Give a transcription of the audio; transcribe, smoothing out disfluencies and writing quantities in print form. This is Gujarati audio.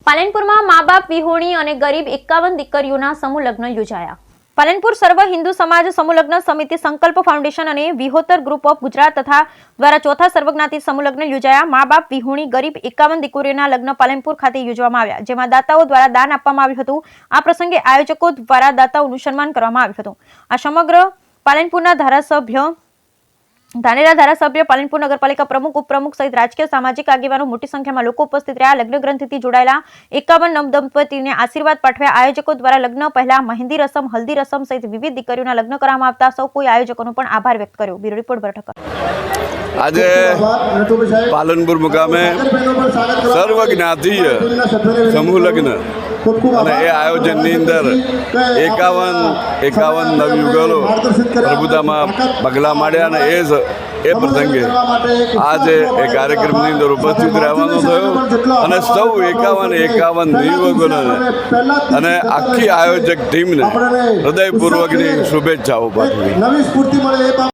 પાલનપુરમાં મા બાપ વિહોણી અને ગરીબ 51 દીકરીઓના સમૂહ લગ્ન યોજાયા। પાલનપુર સર્વ હિન્દુ સમાજ સમૂહ લગ્ન સમિતિ, સંકલ્પ ફાઉન્ડેશન અને વિહોતર ગ્રુપ ઓફ ગુજરાત તથા દ્વારા ચોથા સર્વજ્ઞાતિ સમૂહ લગ્ન યોજાયા। મા બાપ વિહોણી ગરીબ 51 દીકરીઓના લગ્ન પાલનપુર ખાતે યોજવામાં આવ્યા, જેમાં દાતાઓ દ્વારા દાન આપવામાં આવ્યું હતું। આ પ્રસંગે આયોજકો દ્વારા દાતાઓનું સન્માન કરવામાં આવ્યું હતું। આ સમગ્ર પાલનપુરના ધારાસભ્ય, પાલનપુર નગરપાલિકા પ્રમુખ, ઉપપ્રમુખ સહિત રાજકીય સામાજિક આગેવાનો મોટી સંખ્યામાં લોકો ઉપસ્થિત રહ્યા। લગ્ન ગ્રંથિથી જોડાયેલા 51 નવદંપતીને આશીર્વાદ પાઠવ્યા। આયોજકો દ્વારા લગ્ન પહેલા મહેંદી રસમ, હલ્દી રસમ સહિત વિવિધ દીકરીઓના લગ્ન કરવામાં આવતા સૌ કોઈ આયોજકોનો પણ આભાર વ્યક્ત કર્યો। બ્યુરો રિપોર્ટ બેઠક। આજે પાલનપુર મુકામે સર્વજ્ઞાતીય સમૂહ લગ્ન અને એ આયોજનની અંદર 51 નવયુગલો પ્રભુતામાં પગલાં માંડ્યા અને એ પ્રસંગે આજે એ કાર્યક્રમની અંદર ઉપસ્થિત રહેવાનો થયો અને સૌ 51 નવયુવકોને અને આખી આયોજક ટીમને હૃદયપૂર્વકની શુભેચ્છાઓ પાઠવી।